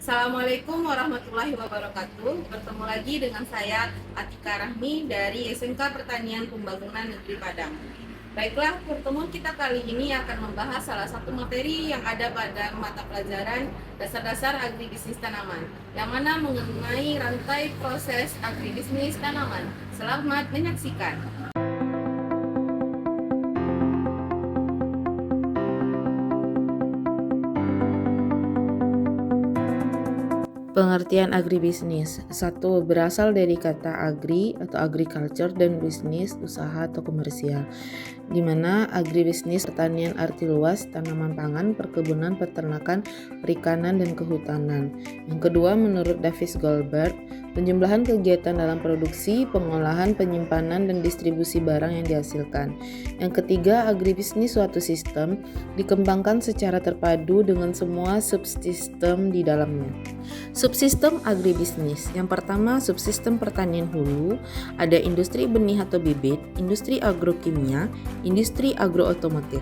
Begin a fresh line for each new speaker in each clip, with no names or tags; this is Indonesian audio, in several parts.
Assalamualaikum warahmatullahi wabarakatuh. Bertemu lagi dengan saya Atika Rahmi dari SMK Pertanian Pembangunan Negeri Padang. Baiklah, pertemuan kita kali ini akan membahas salah satu materi yang ada pada mata pelajaran dasar-dasar agribisnis tanaman, yang mana mengenai rantai proses agribisnis tanaman. Selamat menyaksikan.
Pengertian agribisnis. 1. Berasal dari kata agri atau agriculture dan bisnis, usaha atau komersial. Di mana agribisnis pertanian arti luas, tanaman pangan, perkebunan, peternakan, perikanan, dan kehutanan. Yang kedua, menurut Davis Goldberg, penjumlahan kegiatan dalam produksi, pengolahan, penyimpanan, dan distribusi barang yang dihasilkan. Yang ketiga, agribisnis suatu sistem dikembangkan secara terpadu dengan semua subsistem di dalamnya. Subsistem agribisnis. Yang pertama, subsistem pertanian hulu, ada industri benih atau bibit, industri agrokimia, industri agrootomotif.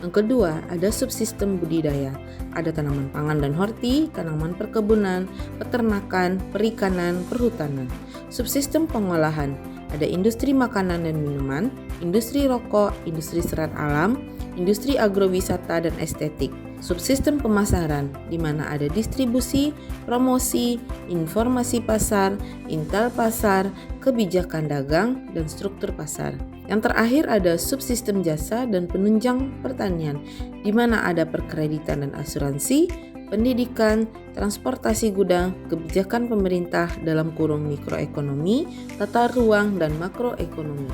Yang kedua, ada subsistem budidaya, ada tanaman pangan dan horti, tanaman perkebunan, peternakan, perikanan, perhutanan. Subsistem pengolahan, ada industri makanan dan minuman, industri rokok, industri serat alam, industri agrowisata dan estetik. Subsistem pemasaran, di mana ada distribusi, promosi, informasi pasar, intel pasar, kebijakan dagang, dan struktur pasar. Yang terakhir ada subsistem jasa dan penunjang pertanian, di mana ada perkreditan dan asuransi, pendidikan, transportasi gudang, kebijakan pemerintah dalam kurung mikroekonomi, tata ruang, dan makroekonomi.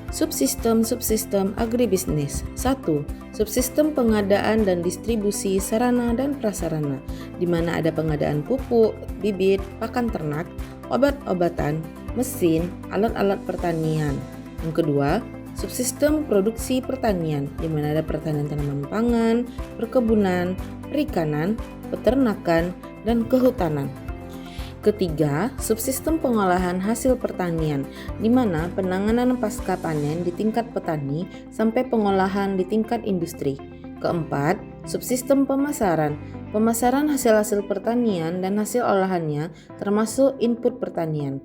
Subsistem agribisnis. 1. Subsistem pengadaan dan distribusi sarana dan prasarana, di mana ada pengadaan pupuk, bibit, pakan ternak, obat-obatan, mesin, alat-alat pertanian. Yang kedua, subsistem produksi pertanian, di mana ada pertanian tanaman pangan, perkebunan, perikanan, peternakan, dan kehutanan. Ketiga, subsistem pengolahan hasil pertanian, di mana penanganan pasca panen di tingkat petani sampai pengolahan di tingkat industri. Keempat, subsistem pemasaran, pemasaran hasil-hasil pertanian dan hasil olahannya termasuk input pertanian.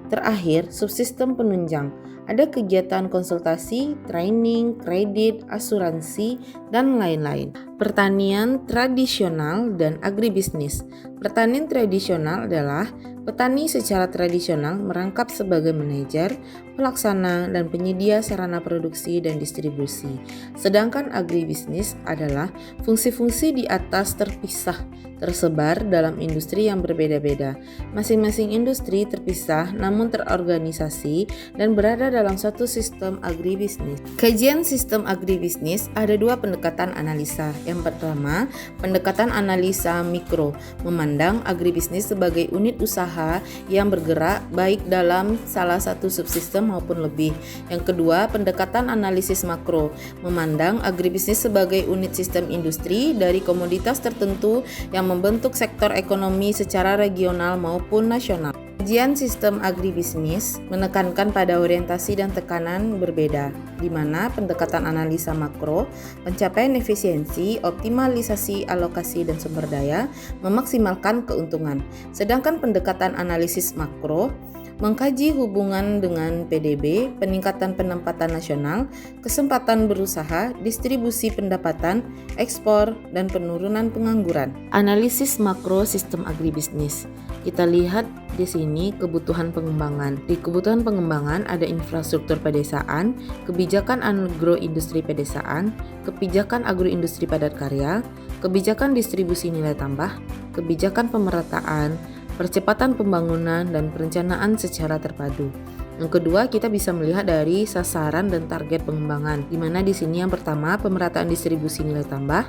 Terakhir, subsistem penunjang, ada kegiatan konsultasi, training, kredit, asuransi, dan lain-lain. Pertanian tradisional dan agribisnis. Pertanian tradisional adalah petani secara tradisional merangkap sebagai manajer, pelaksana, dan penyedia sarana produksi dan distribusi. Sedangkan agribisnis adalah fungsi-fungsi di atas terpisah, tersebar dalam industri yang berbeda-beda. Masing-masing industri terpisah namun terorganisasi dan berada dalam satu sistem agribisnis. Kajian sistem agribisnis ada dua pendekatan analisa. Yang pertama, pendekatan analisa mikro, memandang agribisnis sebagai unit usaha yang bergerak baik dalam salah satu subsistem maupun lebih. Yang kedua, pendekatan analisis makro, memandang agribisnis sebagai unit sistem industri dari komoditas tertentu yang membentuk sektor ekonomi secara regional maupun nasional. Kajian sistem agribisnis menekankan pada orientasi dan tekanan berbeda, di mana pendekatan analisa makro, pencapaian efisiensi, optimalisasi alokasi dan sumber daya, memaksimalkan keuntungan. Sedangkan pendekatan analisis makro mengkaji hubungan dengan PDB, peningkatan pendapatan nasional, kesempatan berusaha, distribusi pendapatan, ekspor, dan penurunan pengangguran. Analisis makro sistem agribisnis. Kita lihat di sini kebutuhan pengembangan. Di kebutuhan pengembangan ada infrastruktur pedesaan, kebijakan agroindustri pedesaan, kebijakan agroindustri padat karya, kebijakan distribusi nilai tambah, kebijakan pemerataan, percepatan pembangunan, dan perencanaan secara terpadu. Yang kedua, kita bisa melihat dari sasaran dan target pengembangan, di mana di sini yang pertama pemerataan distribusi nilai tambah,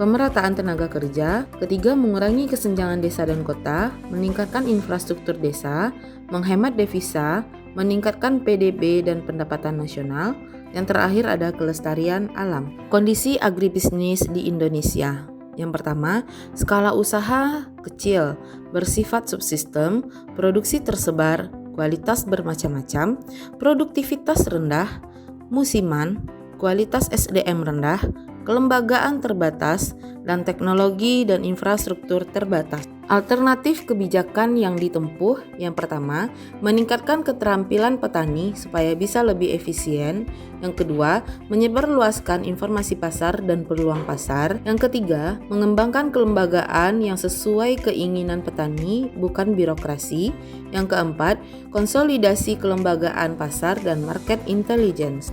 pemerataan tenaga kerja, ketiga mengurangi kesenjangan desa dan kota, meningkatkan infrastruktur desa, menghemat devisa, meningkatkan PDB dan pendapatan nasional, yang terakhir ada kelestarian alam. Kondisi agribisnis di Indonesia. Yang pertama, skala usaha kecil, bersifat subsistem, produksi tersebar, kualitas bermacam-macam, produktivitas rendah, musiman, kualitas SDM rendah, kelembagaan terbatas, dan teknologi dan infrastruktur terbatas. Alternatif kebijakan yang ditempuh, yang pertama, meningkatkan keterampilan petani supaya bisa lebih efisien. Yang kedua, menyebarluaskan informasi pasar dan peluang pasar. Yang ketiga, mengembangkan kelembagaan yang sesuai keinginan petani, bukan birokrasi. Yang keempat, konsolidasi kelembagaan pasar dan market intelligence.